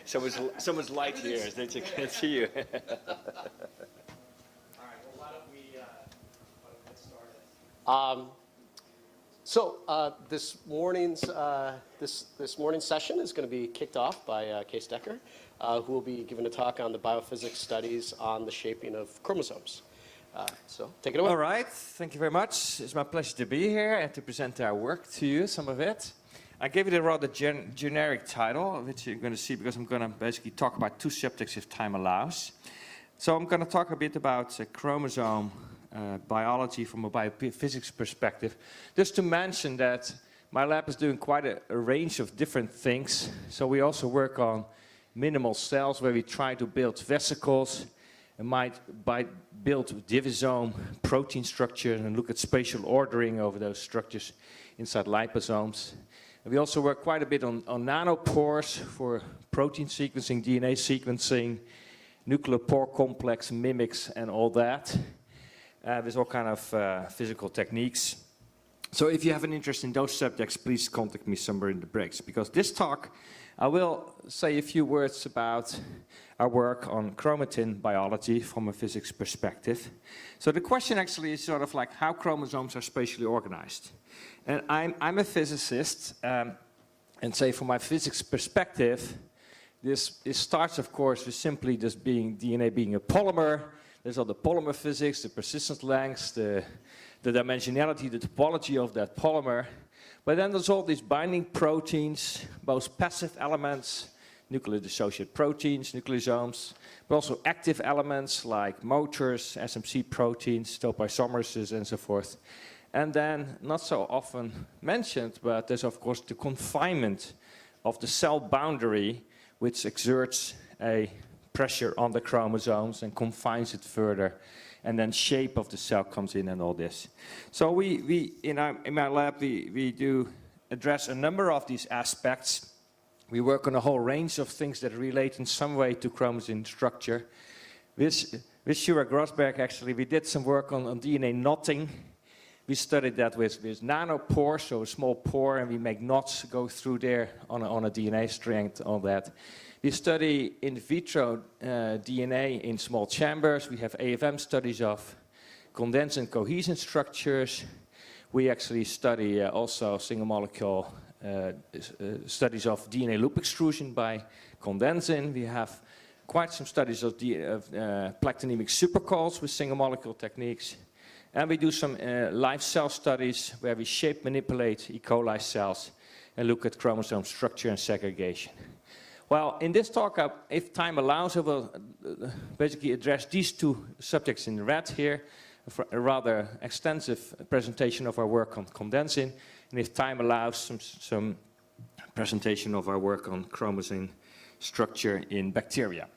Someone's light here, that you can't see you. All right, well, why don't we get started? This morning's session is going to be kicked off by Cees Dekker, who will be giving a talk on the biophysics studies on the shaping of chromosomes. So take it away. All right, thank you very much. It's my pleasure to be here and to present our work to you, some of it. I gave it a rather generic title, which you're going to see because I'm going to basically talk about two subjects if time allows. So I'm going to talk a bit about chromosome biology from a biophysics perspective. Just to mention that my lab is doing quite a range of different things. So we also work on minimal cells where we try to build vesicles and might build divisome protein structures and look at spatial ordering over those structures inside liposomes. And we also work quite a bit on nanopores for protein sequencing, DNA sequencing, nuclear pore complex mimics and all that. With all kind of physical techniques. So if you have an interest in those subjects, please contact me somewhere in the breaks. Because this talk, I will say a few words about our work on chromatin biology from a physics perspective. So the question actually is sort of like how chromosomes are spatially organized. And I'm a physicist, and say from my physics perspective, this starts of course with simply just DNA being a polymer. There's all the polymer physics, the persistence lengths, the dimensionality, the topology of that polymer. But then there's all these binding proteins, both passive elements, nuclear dissociated proteins, nucleosomes, but also active elements like motors, SMC proteins, topoisomerases, and so forth. And then, not so often mentioned, but there's of course the confinement of the cell boundary, which exerts a pressure on the chromosomes and confines it further, and then shape of the cell comes in and all this. So in my lab we do address a number of these aspects. We work on a whole range of things that relate in some way to chromosome structure. With Shura Grossberg actually we did some work on DNA knotting. We studied that with nanopores, so a small pore, and we make knots go through there on a DNA strand, all that. We study in vitro DNA in small chambers. We have AFM studies of Condensin cohesion structures. We actually study also single molecule studies of DNA loop extrusion by Condensin. We have quite some studies of plaquetonemic supercalls with single molecule techniques. And we do some live cell studies where we shape manipulate E. coli cells and look at chromosome structure and segregation. Well, in this talk, if time allows, I will basically address these two subjects in red here, a rather extensive presentation of our work on Condensin, and if time allows, some presentation of our work on chromosome structure in bacteria.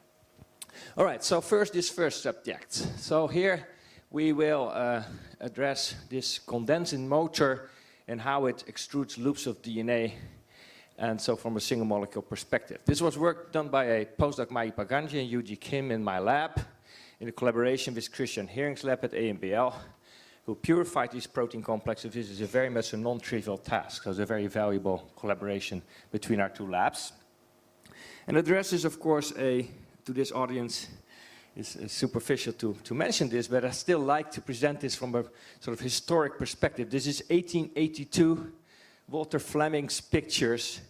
All right, so this first subject. So here we will address this Condensin motor and how it extrudes loops of DNA. And so from a single molecule perspective. This was work done by a postdoc Mai Paganji and Yuji Kim in my lab in a collaboration with Christian Hering's lab at AMBL, who purified these protein complexes. This is a very much a non-trivial task, so it's a very valuable collaboration between our two labs. And addresses, of course, to this audience, is superficial to mention this, but I still like to present this from a sort of historic perspective. This is 1882, Walter Fleming's pictures,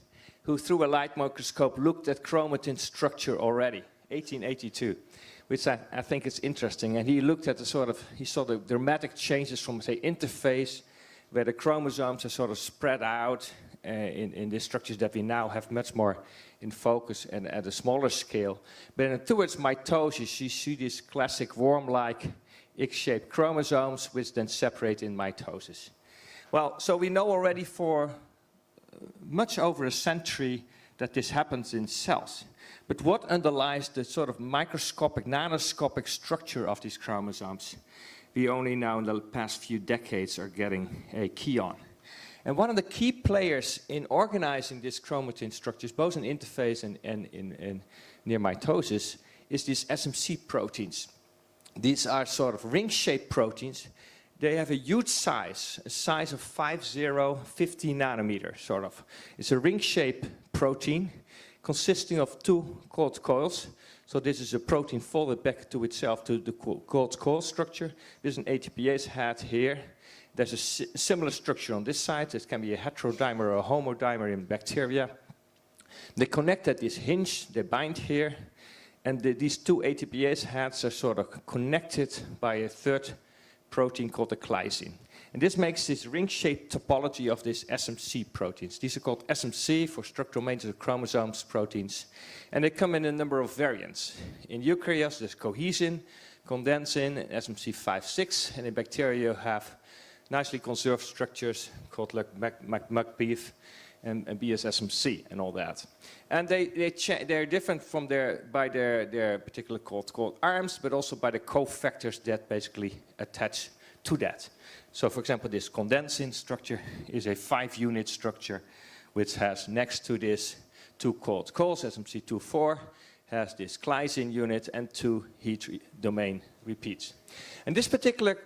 who through a light microscope looked at chromatin structure already, 1882, which I think is interesting. And he looked at he saw the dramatic changes from, say, interphase, where the chromosomes are sort of spread out in the structures that we now have much more in focus and at a smaller scale. But towards mitosis, you see these classic worm-like X-shaped chromosomes, which then separate in mitosis. Well, so we know already for much over a century that this happens in cells. But what underlies the sort of microscopic, nanoscopic structure of these chromosomes, we only now in the past few decades are getting a key on. And one of the key players in organizing these chromatin structures, both in interphase and in near mitosis, is these SMC proteins. These are sort of ring-shaped proteins. They have a huge size, a size of 50 nanometers, sort of. It's a ring-shaped protein, consisting of two coiled coils. So this is a protein folded back to itself to the coiled coil structure. There's an ATPase head here. There's a similar structure on this side. It can be a heterodimer or a homodimer in bacteria. They connect at this hinge, they bind here, and these two ATPase heads are sort of connected by a third protein called the glycine. And this makes this ring-shaped topology of these SMC proteins. These are called SMC for structural maintenance of chromosomes proteins. And they come in a number of variants. In eukaryotes, there's cohesin, condensin, SMC5-6, and in bacteria you have nicely conserved structures called like MUC-beef and BSSMC and all that. And they're different from by their particular coiled arms, but also by the cofactors that basically attach to that. So for example, this condensin structure is a 5-unit structure which has next to this two coiled coils, SMC24, has this glycine unit and two heat domain repeats. And these particular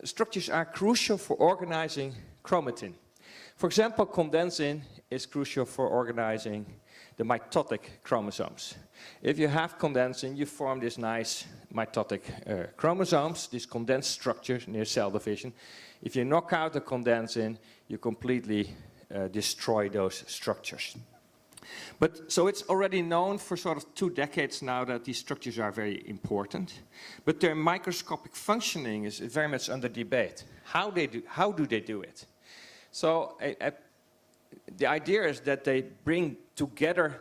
structures are crucial for organizing chromatin. For example, condensin is crucial for organizing the mitotic chromosomes. If you have condensin, you form this nice mitotic chromosomes, these condensed structures near cell division. If you knock out the condensin, you completely destroy those structures. But so it's already known for sort of 2 decades now that these structures are very important, but their microscopic functioning is very much under debate. How do they do it? So the idea is that they bring together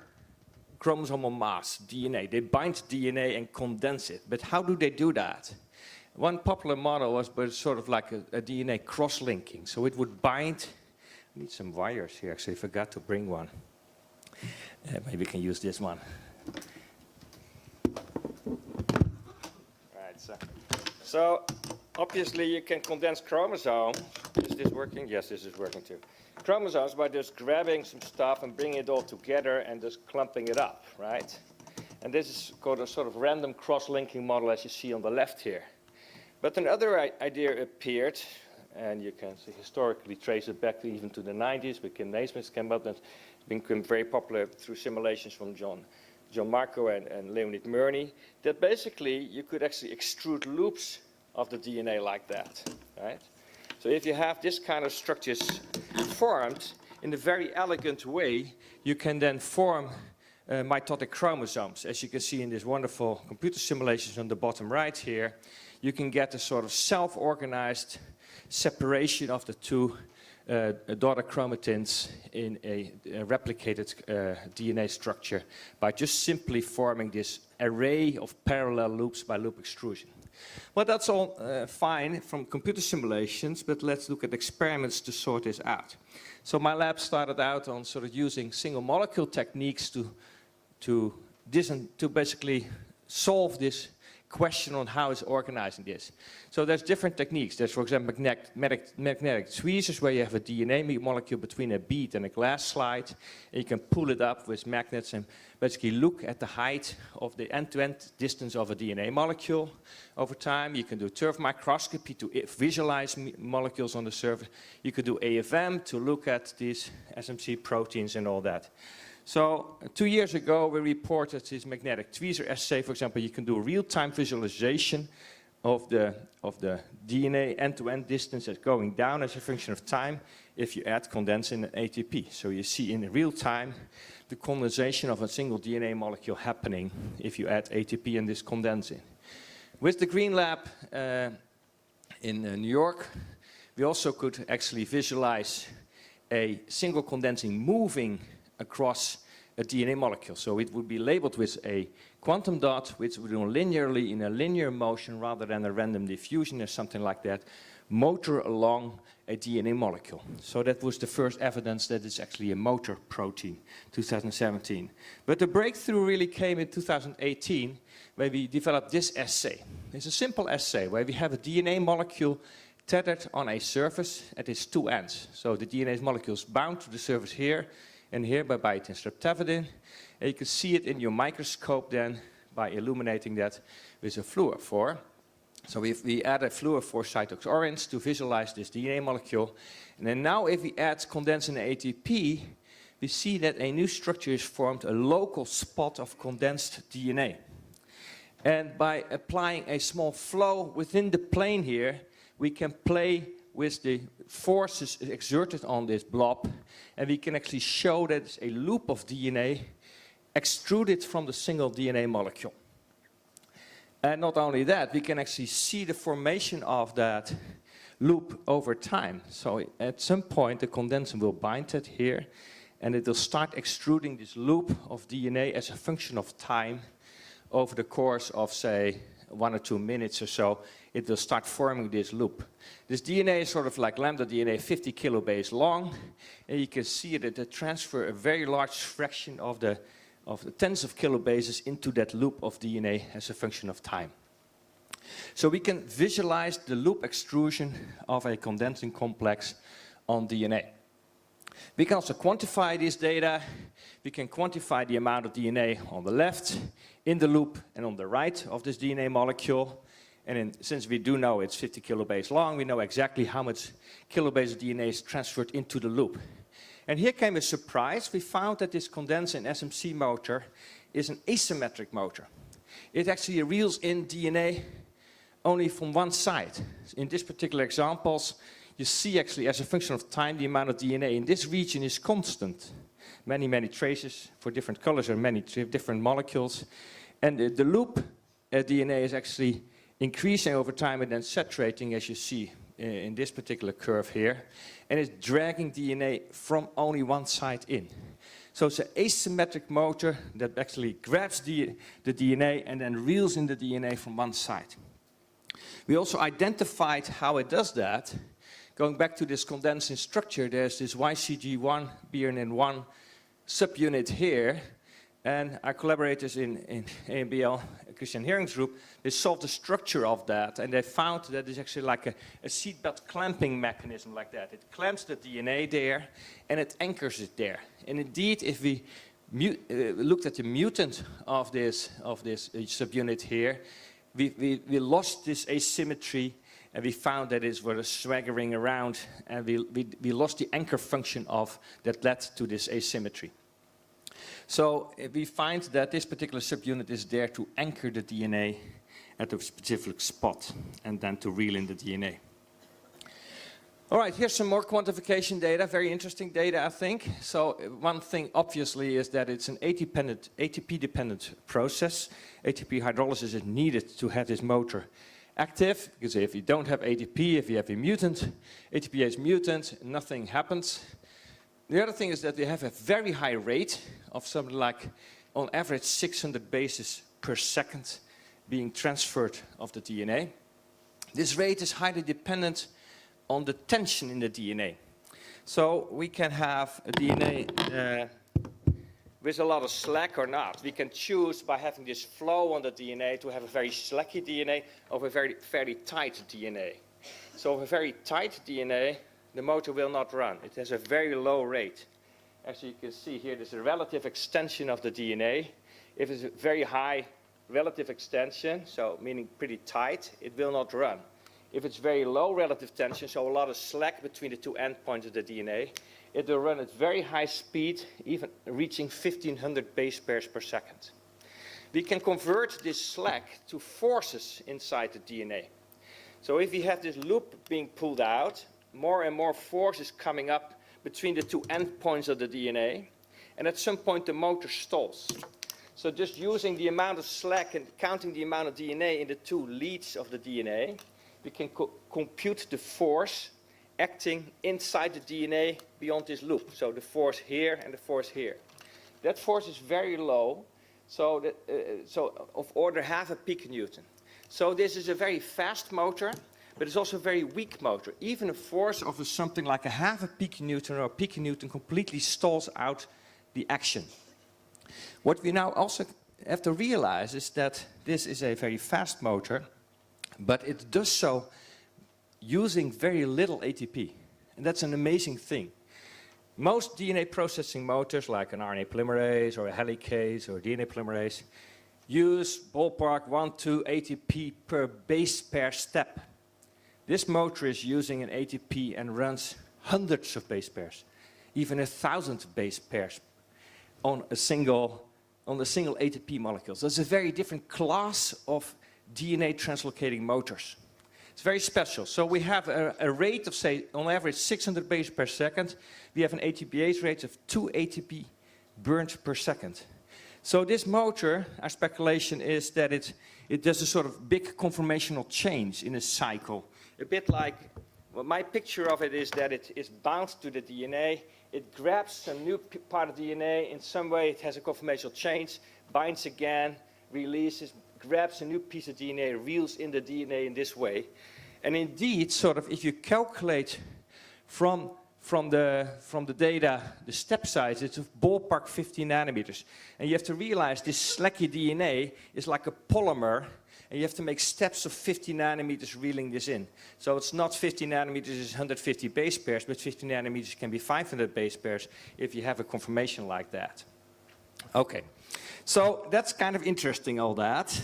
chromosomal mass, DNA. They bind DNA and condense it. But how do they do that? One popular model was sort of like a DNA cross-linking. So it would bind. I need some wires here. Actually, I forgot to bring one. Maybe we can use this one. Right. So obviously you can condense chromosomes. Is this working? Yes, this is working too. Chromosomes by just grabbing some stuff and bringing it all together and just clumping it up, right? And this is called a sort of random cross-linking model as you see on the left here. But another idea appeared, and you can see historically trace it back even to the 90s, but Kim Naismith came up and became very popular through simulations from John Marco and Leonid Murney, that basically you could actually extrude loops of the DNA like that, right? So if you have this kind of structures formed in a very elegant way, you can then form mitotic chromosomes. As you can see in this wonderful computer simulations on the bottom right here, you can get a sort of self-organized separation of the two daughter chromatins in a replicated DNA structure by just simply forming this array of parallel loops by loop extrusion. Well, that's all fine from computer simulations, but let's look at experiments to sort this out. So my lab started out on sort of using single molecule techniques to basically solve this question on how it's organizing this. So there's different techniques. There's, for example, magnetic tweezers, where you have a DNA molecule between a bead and a glass slide, and you can pull it up with magnets and basically look at the height of the end-to-end distance of a DNA molecule over time. You can do turf microscopy to visualize molecules on the surface. You could do AFM to look at these SMC proteins and all that. So 2 years ago, we reported this magnetic tweezer assay. For example, you can do real-time visualization of the DNA end-to-end distance that's going down as a function of time if you add condensin and ATP. So you see in real time the condensation of a single DNA molecule happening if you add ATP and this condensin. With the Green Lab in New York, we also could actually visualize a single condensin moving across a DNA molecule. So it would be labeled with a quantum dot, which would do linearly in a linear motion rather than a random diffusion or something like that, motor along a DNA molecule. So that was the first evidence that it's actually a motor protein, 2017. But the breakthrough really came in 2018, where we developed this assay. It's a simple assay where we have a DNA molecule tethered on a surface at its two ends. So the DNA molecule is bound to the surface here and here by biotin streptavidin. And you can see it in your microscope then by illuminating that with a fluorophore. So we add a fluorophore cytox orange to visualize this DNA molecule. And then now if we add condensin ATP, we see that a new structure is formed, a local spot of condensed DNA. And by applying a small flow within the plane here, we can play with the forces exerted on this blob, and we can actually show that it's a loop of DNA extruded from the single DNA molecule. And not only that, we can actually see the formation of that loop over time. So at some point, the condensin will bind it here, and it will start extruding this loop of DNA as a function of time over the course of, say, 1 or 2 minutes or so. It will start forming this loop. This DNA is sort of like lambda DNA, 50 kilobase long, and you can see that it transfers a very large fraction of the tens of kilobases into that loop of DNA as a function of time. So we can visualize the loop extrusion of a condensin complex on DNA. We can also quantify this data. We can quantify the amount of DNA on the left, in the loop, and on the right of this DNA molecule. And since we do know it's 50 kilobase long, we know exactly how much kilobase of DNA is transferred into the loop. And here came a surprise. We found that this condensin SMC motor is an asymmetric motor. It actually reels in DNA only from one side. In this particular examples, you see actually as a function of time, the amount of DNA in this region is constant. Many, many traces for different colors and many different molecules. And the loop DNA is actually increasing over time and then saturating, as you see in this particular curve here. And it's dragging DNA from only one side in. So it's an asymmetric motor that actually grabs the DNA and then reels in the DNA from one side. We also identified how it does that. Going back to this condensin structure, there's this YCG1, BRNN1 subunit here. And our collaborators in AMBL, Christian Hering's group, they solved the structure of that. And they found that it's actually like a seatbelt clamping mechanism like that. It clamps the DNA there and it anchors it there. And indeed, if we looked at the mutant of this subunit here, we lost this asymmetry, and we found that it was swaggering around, and we lost the anchor function of that led to this asymmetry. So we find that this particular subunit is there to anchor the DNA at a specific spot and then to reel in the DNA. All right, here's some more quantification data, very interesting data, I think. So one thing, obviously, is that it's an ATP-dependent process. ATP hydrolysis is needed to have this motor active, because if you don't have ATP, if you have a mutant, ATPase mutant, nothing happens. The other thing is that we have a very high rate of something like, on average, 600 bases per second being transferred of the DNA. This rate is highly dependent on the tension in the DNA. So we can have a DNA with a lot of slack or not. We can choose by having this flow on the DNA to have a very slacky DNA or a very tight DNA. So a very tight DNA, the motor will not run. It has a very low rate. As you can see here, there's a relative extension of the DNA. If it's a very high relative extension, so meaning pretty tight, it will not run. If it's very low relative tension, so a lot of slack between the two endpoints of the DNA, it will run at very high speed, even reaching 1500 base pairs per second. We can convert this slack to forces inside the DNA. So if we have this loop being pulled out, more and more force is coming up between the two endpoints of the DNA, and at some point the motor stalls. So just using the amount of slack and counting the amount of DNA in the two leads of the DNA, we can compute the force acting inside the DNA beyond this loop. So the force here and the force here. That force is very low, so of order half a piconewton. So this is a very fast motor, but it's also a very weak motor. Even a force of something like a half a piconewton or a piconewton completely stalls out the action. What we now also have to realize is that this is a very fast motor, but it does so using very little ATP. And that's an amazing thing. Most DNA processing motors, like an RNA polymerase or a helicase or a DNA polymerase, use ballpark 1-2 ATP per base pair step. This motor is using an ATP and runs hundreds of base pairs. even 1,000 base pairs on a single ATP molecule. So it's a very different class of DNA translocating motors. It's very special. So we have a rate of, say, on average 600 bases per second. We have an ATPase rate of 2 ATP burned per second. So this motor, our speculation is that it does a sort of big conformational change in a cycle. A bit like, well, my picture of it is that it is bound to the DNA. It grabs some new part of DNA. In some way, it has a conformational change, binds again, releases, grabs a new piece of DNA, reels in the DNA in this way. And indeed, sort of, if you calculate from the data, the step size, it's a ballpark 50 nanometers. And you have to realize this slacky DNA is like a polymer, and you have to make steps of 50 nanometers reeling this in. So it's not 50 nanometers is 150 base pairs, but 50 nanometers can be 500 base pairs if you have a conformation like that. Okay, so that's kind of interesting, all that.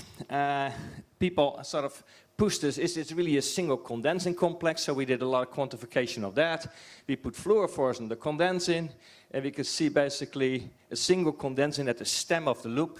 People sort of pushed us, is it really a single condensin complex? So we did a lot of quantification of that. We put fluorophores in the condensin, and we could see basically a single condensin at the stem of the loop.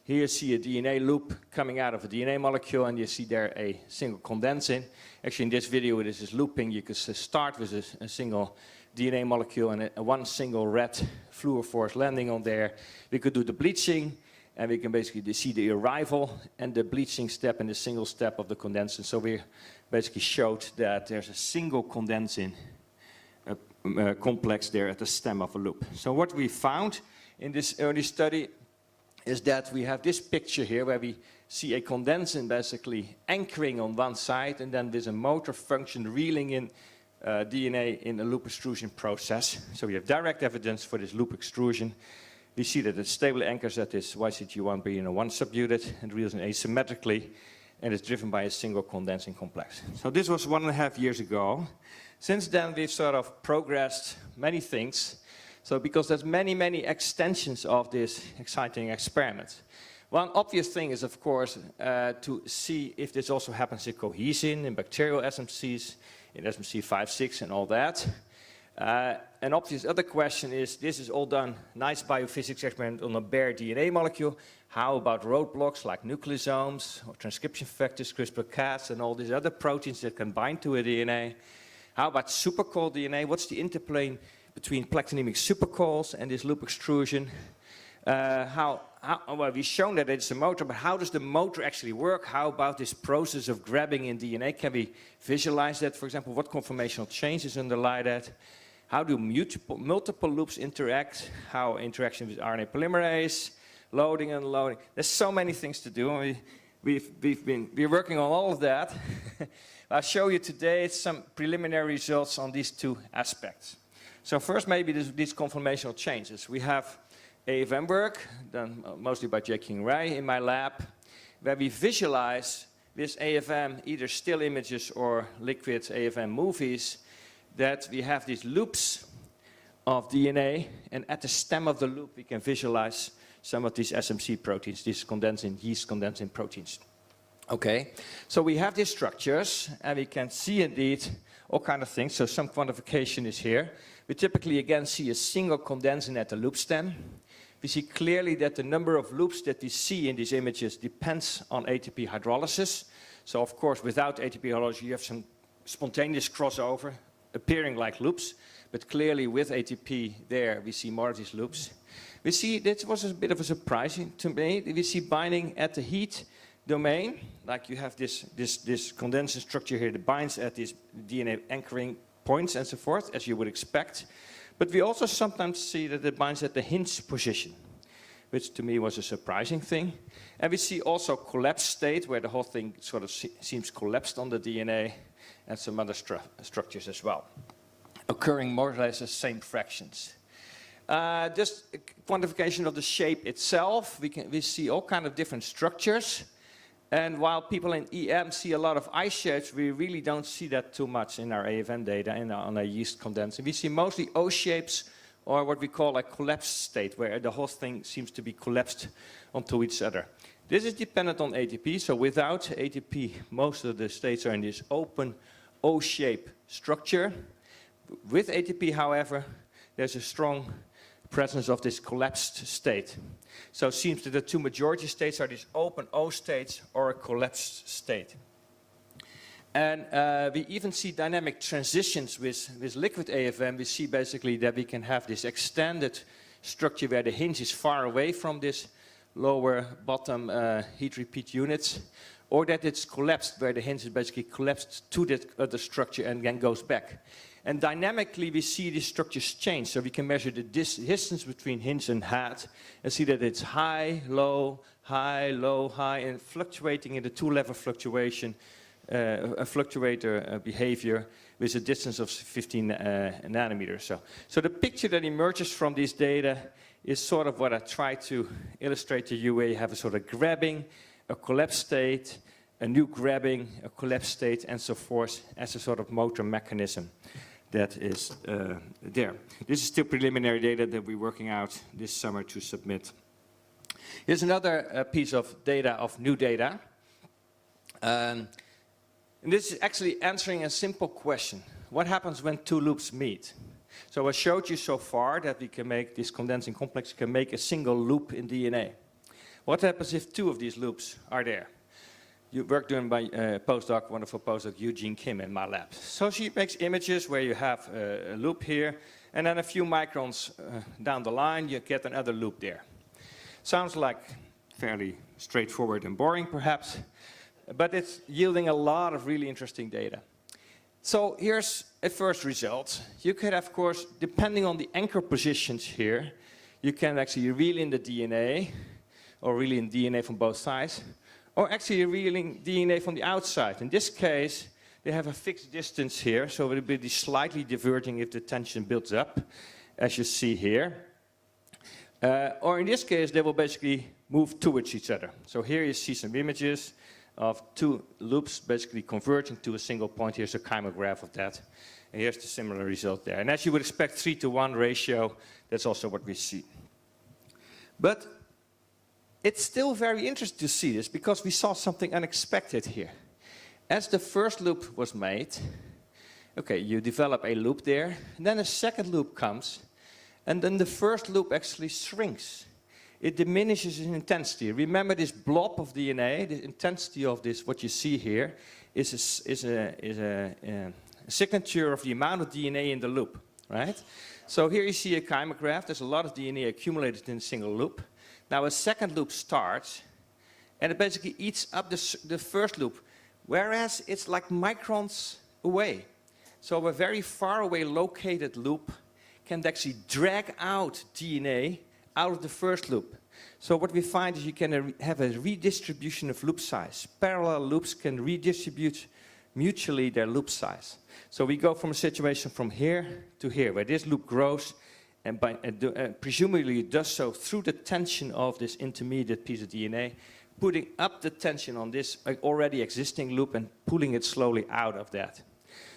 Here you see a DNA loop coming out of a DNA molecule, and you see there a single condensin. Actually, in this video, this is looping. You could start with a single DNA molecule and one single red fluorophore landing on there. We could do the bleaching, and we can basically see the arrival and the bleaching step and the single step of the condensin. So we basically showed that there's a single condensin complex there at the stem of a loop. So what we found in this early study is that we have this picture here where we see a condensin basically anchoring on one side, and then there's a motor function reeling in DNA in a loop extrusion process. So we have direct evidence for this loop extrusion. We see that it stably anchors at this YCG1B1 subunit and reels in asymmetrically, and it's driven by a single condensing complex. So this was 1.5 years ago. Since then, we've sort of progressed many things. So because there's many extensions of this exciting experiment. One obvious thing is, of course, to see if this also happens in cohesin, in bacterial SMCs, in SMC5-6 and all that. An obvious other question is, this is all done, nice biophysics experiment on a bare DNA molecule. How about roadblocks like nucleosomes or transcription factors, CRISPR-Cas, and all these other proteins that can bind to a DNA? How about supercoiled DNA? What's the interplay between platinemic supercoils and this loop extrusion? Well, we've shown that it's a motor, but how does the motor actually work? How about this process of grabbing in DNA? Can we visualize that? For example, what conformational changes underlie that? How do multiple loops interact? How interaction with RNA polymerase, loading and unloading. There's so many things to do. We're working on all of that. I'll show you today some preliminary results on these two aspects. So first, maybe these conformational changes. We have AFM work, done mostly by Jake King Ray in my lab, where we visualize with AFM, either still images or liquid AFM movies, that we have these loops of DNA, and at the stem of the loop we can visualize some of these SMC proteins, these condensin, yeast condensin proteins. Okay, so we have these structures, and we can see indeed all kinds of things. So some quantification is here. We typically again see a single condensin at the loop stem. We see clearly that the number of loops that we see in these images depends on ATP hydrolysis. So of course, without ATP hydrolysis, you have some spontaneous crossover appearing like loops, but clearly with ATP there, we see more of these loops. We see, this was a bit of a surprise to me, we see binding at the heat domain, like you have this condensin structure here that binds at these DNA anchoring points and so forth, as you would expect. But we also sometimes see that it binds at the hinge position, which to me was a surprising thing. And we see also collapse state, where the whole thing sort of seems collapsed on the DNA, and some other structures as well, occurring more or less the same fractions. Just quantification of the shape itself, we see all kind of different structures. And while people in EM see a lot of I shapes, we really don't see that too much in our AFM data and on our yeast condensin. We see mostly O shapes, or what we call a collapsed state, where the whole thing seems to be collapsed onto each other. This is dependent on ATP, so without ATP, most of the states are in this open O-shape structure. With ATP, however, there's a strong presence of this collapsed state. So it seems that the two majority states are these open O states or a collapsed state. And we even see dynamic transitions with liquid AFM. We see basically that we can have this extended structure where the hinge is far away from this lower bottom heat repeat units, or that it's collapsed where the hinge is basically collapsed to that other structure and then goes back. And dynamically we see these structures change, so we can measure the distance between hinge and head and see that it's high, low, high, and fluctuating in the two-level fluctuation, a fluctuator behavior with a distance of 15 nanometers. So the picture that emerges from these data is sort of what I try to illustrate to you, where you have a sort of grabbing, a collapsed state, a new grabbing, a collapsed state, and so forth, as a sort of motor mechanism that is there. This is still preliminary data that we're working out this summer to submit. Here's another piece of data, of new data. And this is actually answering a simple question. What happens when two loops meet? So I showed you so far that we can make this condensing complex can make a single loop in DNA. What happens if two of these loops are there? Work done by postdoc, wonderful postdoc Eugene Kim in my lab. So she makes images where you have a loop here, and then a few microns down the line, you get another loop there. Sounds like fairly straightforward and boring, perhaps, but it's yielding a lot of really interesting data. So here's a first result. You could, of course, depending on the anchor positions here, you can actually reel in the DNA, or reel in DNA from both sides, or actually reeling DNA from the outside. In this case, they have a fixed distance here, so it will be slightly diverging if the tension builds up, as you see here. Or in this case, they will basically move towards each other. So here you see some images of two loops basically converging to a single point. Here's a chymograph of that. And here's the similar result there. And as you would expect, 3-to-1 ratio, that's also what we see. But it's still very interesting to see this because we saw something unexpected here. As the first loop was made, okay, you develop a loop there, and then a second loop comes, and then the first loop actually shrinks. It diminishes in intensity. Remember this blob of DNA, the intensity of this, what you see here, is a signature of the amount of DNA in the loop, right? So here you see a chymograph. There's a lot of DNA accumulated in a single loop. Now a second loop starts, and it basically eats up the first loop, whereas it's like microns away. So a very far away located loop can actually drag out DNA out of the first loop. So what we find is you can have a redistribution of loop size. Parallel loops can redistribute mutually their loop size. So we go from a situation from here to here, where this loop grows, and presumably it does so through the tension of this intermediate piece of DNA, putting up the tension on this already existing loop and pulling it slowly out of that.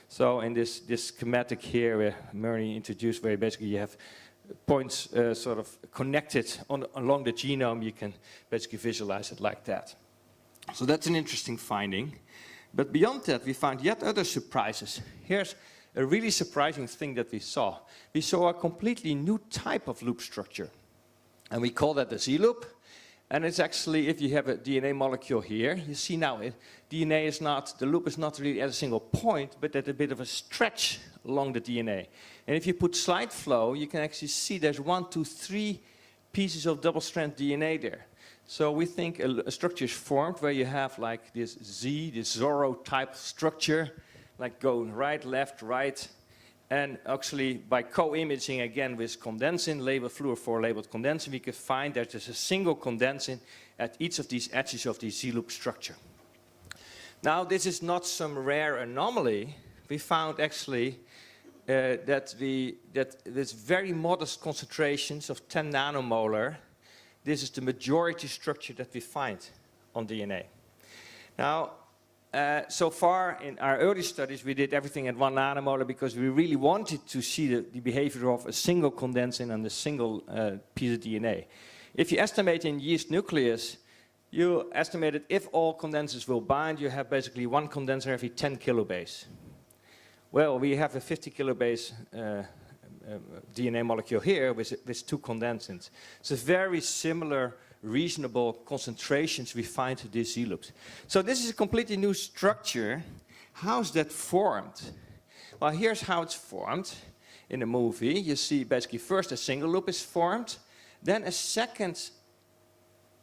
So in this schematic here, where Murray introduced, where basically you have points sort of connected along the genome, you can basically visualize it like that. So that's an interesting finding. But beyond that, we found yet other surprises. Here's a really surprising thing that we saw. We saw a completely new type of loop structure. And we call that the Z-loop. And it's actually, if you have a DNA molecule here, you see now DNA is not, the loop is not really at a single point, but at a bit of a stretch along the DNA. And if you put slide flow, you can actually see there's 1, 2, 3 pieces of double-strand DNA there. So we think a structure is formed where you have like this Z, this Zorro type structure, like going right, left, right. And actually, by co-imaging again with condensin, labeled fluorophore labeled condensin, we can find that there's a single condensin at each of these edges of the Z-loop structure. Now, this is not some rare anomaly. We found actually that there's very modest concentrations of 10 nanomolar. This is the majority structure that we find on DNA. Now, so far in our early studies, we did everything at 1 nanomolar because we really wanted to see the behavior of a single condensin and a single piece of DNA. If you estimate in yeast nucleus, you estimate that if all condensers will bind, you have basically 1 condenser every 10 kilobase. Well, we have a 50 kilobase DNA molecule here with two condensins. So very similar, reasonable concentrations we find to these Z-loops. So this is a completely new structure. How's that formed? Well, here's how it's formed in the movie. You see basically first a single loop is formed, then a second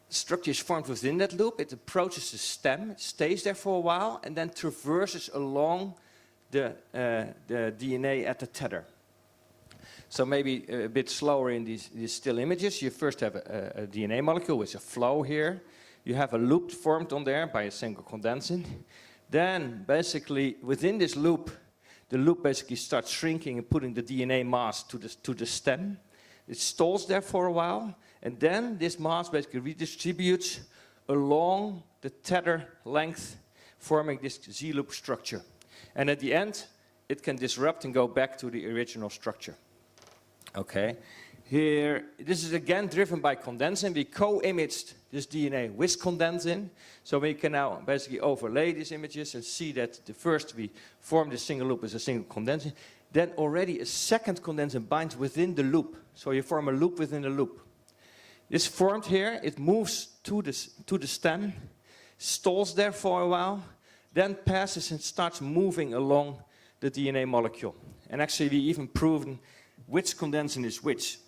structure is formed within that loop. It approaches the stem, it stays there for a while, and then traverses along the DNA at the tether. So maybe a bit slower in these still images. You first have a DNA molecule with a flow here. You have a loop formed on there by a single condensin. Then basically within this loop, the loop basically starts shrinking and putting the DNA mass to the stem. It stalls there for a while, and then this mass basically redistributes along the tether length, forming this Z-loop structure. And at the end, it can disrupt and go back to the original structure. Okay, here, this is again driven by condensin. We co-imaged this DNA with condensin, so we can now basically overlay these images and see that first we form this single loop as a single condensin, then already a second condensin binds within the loop. So you form a loop within a loop. This formed here, it moves to the stem, stalls there for a while, then passes and starts moving along the DNA molecule. And actually we even proven which condensin is which.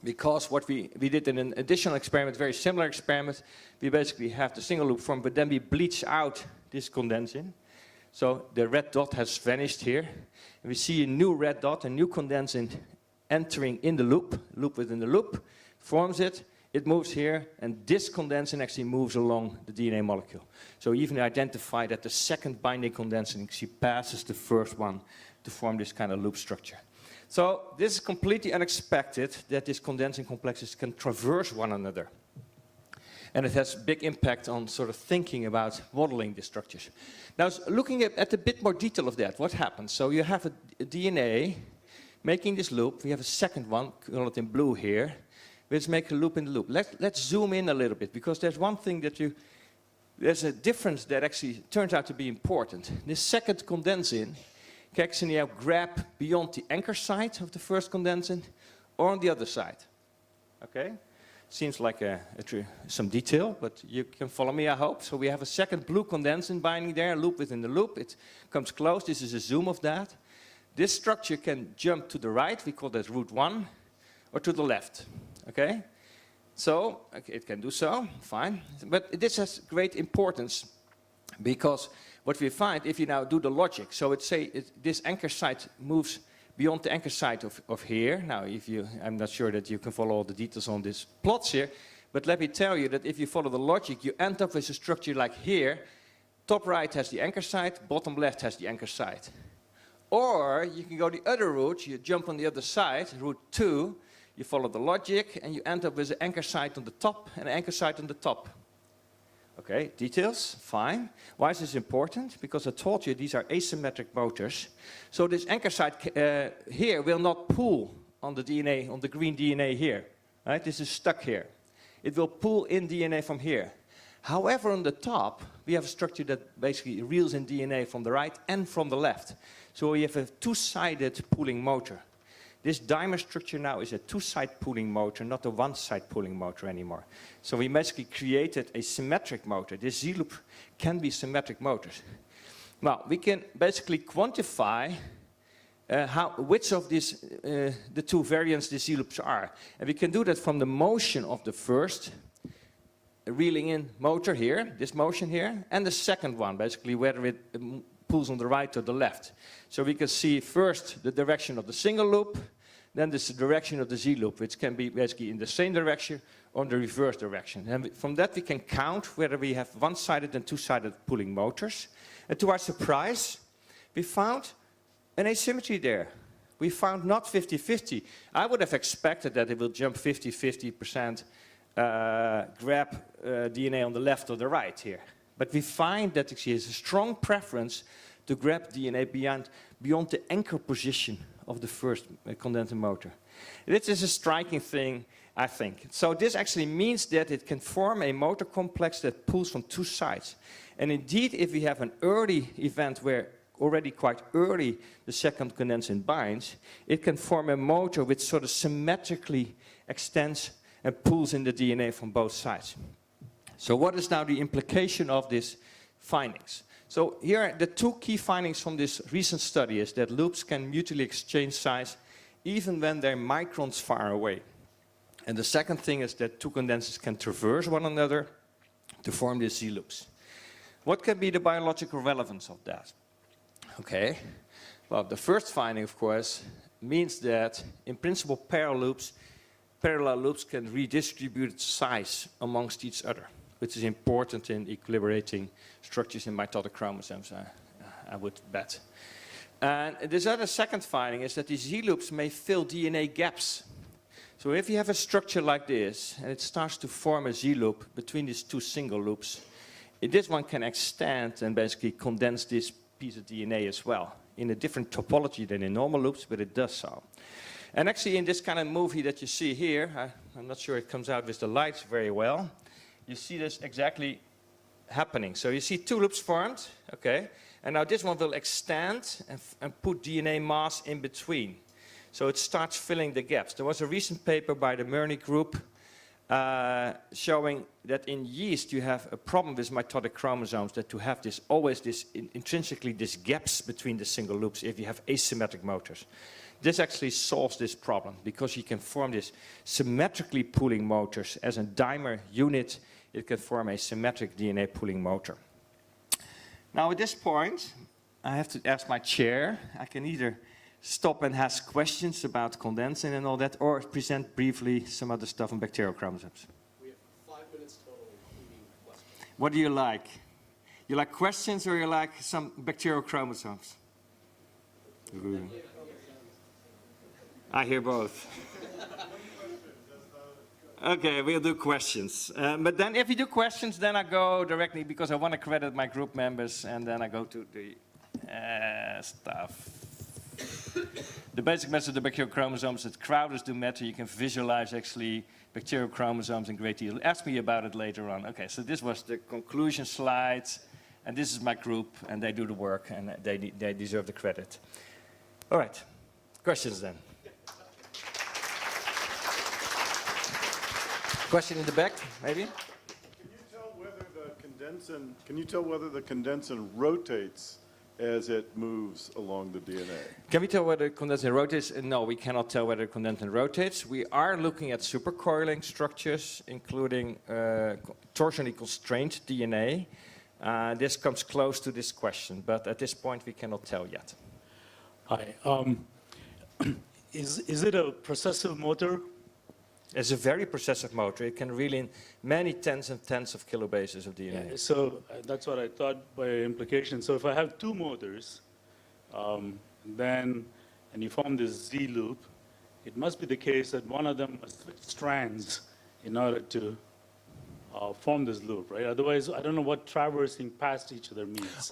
Because what we did in an additional experiment, very similar experiment, we basically have the single loop formed, but then we bleach out this condensin. So the red dot has vanished here. And we see a new red dot, a new condensin entering in the loop within the loop, forms it, it moves here, and this condensin actually moves along the DNA molecule. So even identify that the second binding condensin actually passes the first one to form this kind of loop structure. So this is completely unexpected that these condensing complexes can traverse one another. And it has big impact on sort of thinking about modeling the structures. Now, looking at a bit more detail of that, what happens? So you have a DNA making this loop. We have a second one, call it in blue here, which makes a loop in the loop. Let's zoom in a little bit, because there's one thing that there's a difference that actually turns out to be important. This second condensin can actually now grab beyond the anchor site of the first condensin or on the other side. Okay? Seems like some detail, but you can follow me, I hope. So we have a second blue condensin binding there, a loop within the loop. It comes close. This is a zoom of that. This structure can jump to the right, we call that root 1, or to the left. Okay? So it can do so, fine. But this has great importance, because what we find, if you now do the logic, so this anchor site moves beyond the anchor site of here. Now, I'm not sure that you can follow all the details on these plots here, but let me tell you that if you follow the logic, you end up with a structure like here. Top right has the anchor site, bottom left has the anchor site. Or you can go the other route, you jump on the other side, route 2, you follow the logic, and you end up with an anchor site on the top and an anchor site on the top. Okay, details, fine. Why is this important? Because I told you these are asymmetric motors. So this anchor site here will not pull on the DNA, on the green DNA here. Right? This is stuck here. It will pull in DNA from here. However, on the top, we have a structure that basically reels in DNA from the right and from the left. So we have a two-sided pulling motor. This dimer structure now is a two-side pulling motor, not a one-side pulling motor anymore. So we basically created a symmetric motor. This Z-loop can be symmetric motors. Now, we can basically quantify which of these, the two variants the Z-loops are. And we can do that from the motion of the first reeling in motor here, this motion here, and the second one, basically whether it pulls on the right or the left. So we can see first the direction of the single loop, then this direction of the Z-loop, which can be basically in the same direction or in the reverse direction. And from that we can count whether we have one-sided and two-sided pulling motors. And to our surprise, we found an asymmetry there. We found not 50-50. I would have expected that it will jump 50-50%, grab DNA on the left or the right here. But we find that actually there's a strong preference to grab DNA beyond the anchor position of the first condenser motor. This is a striking thing, I think. So this actually means that it can form a motor complex that pulls from two sides. And indeed, if we have an early event where already quite early the second condensin binds, it can form a motor which sort of symmetrically extends and pulls in the DNA from both sides. So what is now the implication of these findings? So here are the two key findings from this recent study is that loops can mutually exchange size even when they're microns far away. And the second thing is that two condensers can traverse one another to form these Z loops. What can be the biological relevance of that? Okay, well, the first finding, of course, means that in principle parallel loops can redistribute size amongst each other, which is important in equilibrating structures in mitotic chromosomes, I would bet. And this other second finding is that these Z loops may fill DNA gaps. So if you have a structure like this, and it starts to form a Z loop between these two single loops, this one can extend and basically condense this piece of DNA as well, in a different topology than in normal loops, but it does so. And actually in this kind of movie that you see here, I'm not sure it comes out with the lights very well, you see this exactly happening. So you see two loops formed, okay, and now this one will extend and put DNA mass in between. So it starts filling the gaps. There was a recent paper by the Murney group showing that in yeast you have a problem with mitotic chromosomes, that to have this intrinsically these gaps between the single loops if you have asymmetric motors. This actually solves this problem because you can form these symmetrically pulling motors. As a dimer unit, it can form a symmetric DNA pulling motor. Now at this point, I have to ask my chair. I can either stop and ask questions about condensin and all that, or present briefly some other stuff on bacterial chromosomes. We have 5 minutes total, including questions. What do you like? You like questions or you like some bacterial chromosomes? Ooh. I hear both. Okay, we'll do questions. But then if you do questions, then I go directly, because I want to credit my group members, and then I go to the stuff. The basic message of the bacterial chromosomes is that crowders do matter. You can visualize actually bacterial chromosomes in great deal. Ask me about it later on. Okay, so this was the conclusion slides, and this is my group, and they do the work, and they deserve the credit. All right, questions then. Question in the back, maybe? Can you tell whether the condensin rotates as it moves along the DNA? Can we tell whether condensin rotates? No, we cannot tell whether condensin rotates. We are looking at supercoiling structures, including torsionally constrained DNA. This comes close to this question, but at this point we cannot tell yet. Hi. Is it a processive motor? It's a very processive motor. It can reel in many tens and tens of kilobases of DNA. Yeah, so that's what I thought by implication. So if I have two motors, and you form this Z loop, it must be the case that one of them must switch strands in order to form this loop, right? Otherwise, I don't know what traversing past each other means.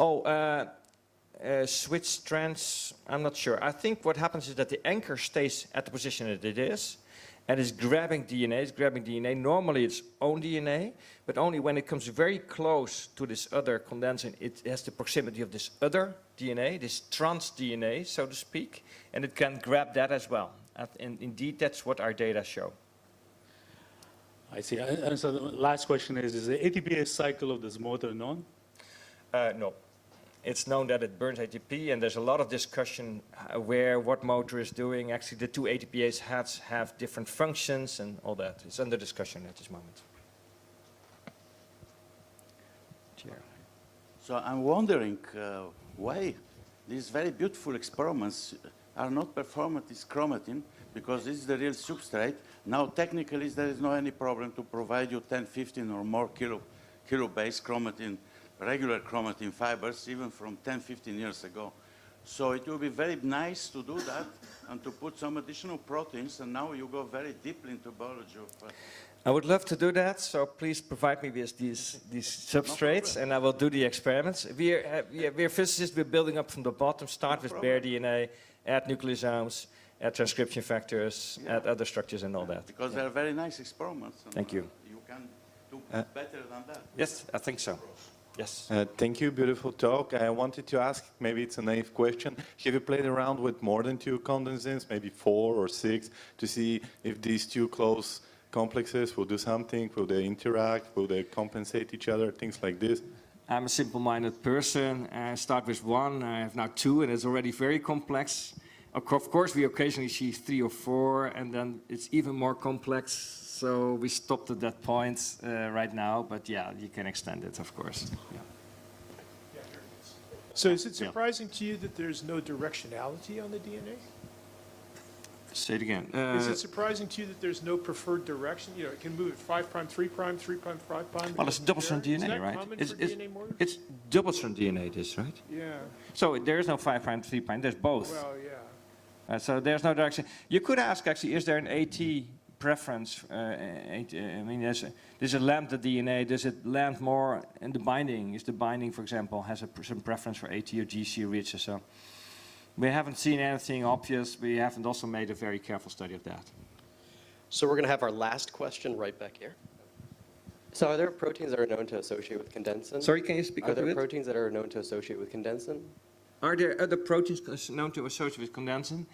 Switch strands, I'm not sure. I think what happens is that the anchor stays at the position that it is, and is grabbing DNA. Normally it's own DNA, but only when it comes very close to this other condensin, it has the proximity of this other DNA, this trans DNA, so to speak, and it can grab that as well. And indeed, that's what our data show. I see. And so the last question is the ATPase cycle of this motor known? No. It's known that it burns ATP, and there's a lot of discussion what motor is doing. Actually, the two ATPase heads have different functions and all that. It's under discussion at this moment. Chair. So I'm wondering why these very beautiful experiments are not performed with chromatin, because this is the real substrate. Now, technically, there is no any problem to provide you 10, 15 or more kilobase chromatin, regular chromatin fibers, even from 10, 15 years ago. So it will be very nice to do that and to put some additional proteins, and now you go very deeply into biology of I would love to do that, so please provide me with these substrates, and I will do the experiments. We're physicists. We're building up from the bottom, start with bare DNA, add nucleosomes, add transcription factors, add other structures and all that. Because they're very nice experiments. Thank you. You can do better than that. Yes, I think so. Yes. Thank you, beautiful talk. I wanted to ask, maybe it's a naive question, have you played around with more than 2 condensins, maybe 4 or 6, to see if these 2 close complexes will do something, will they interact, will they compensate each other, things like this? I'm a simple-minded person. I start with 1, I have now 2, and it's already very complex. Of course, we occasionally see 3 or 4, and then it's even more complex. So we stopped at that point right now, but yeah, you can extend it, of course. Yeah. So is it surprising to you that there's no directionality on the DNA? Say it again. Is it surprising to you that there's no preferred direction? You know, it can move at 5 prime, 3 prime, 3 prime, 5 prime. Well, it's double-strand Is DNA, that right? common for DNA morphs? It's double-strand DNA, this, right? Yeah. So there is no 5 prime, 3 prime. There's both. Well, yeah. So there's no direction. You could ask, actually, is there an AT preference? I mean, there's a lambda DNA. Does it land more in the binding? Is the binding, for example, has some preference for AT or GC reach or so? We haven't seen anything obvious. We haven't also made a very careful study of that. So we're going to have our last question right back here. So are there proteins that are known to associate with condensin? Sorry, can you speak Are up a there bit? proteins that are known to associate with condensin? Are there other proteins known to associate with condensin?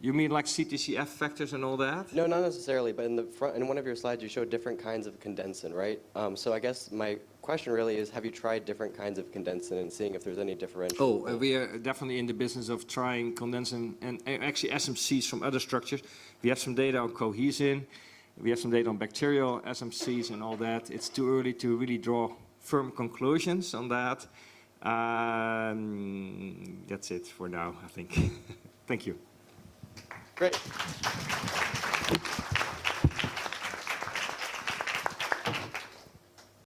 You mean like CTCF factors and all that? No, not necessarily, but in the front, in one of your slides, you showed different kinds of condensin, right? So I guess my question really is, have you tried different kinds of condensin and seeing if there's any differential? Oh, we are definitely in the business of trying condensin and actually SMCs from other structures. We have some data on cohesin. We have some data on bacterial SMCs and all that. It's too early to really draw firm conclusions on that. That's it for now, I think. Thank you. Great.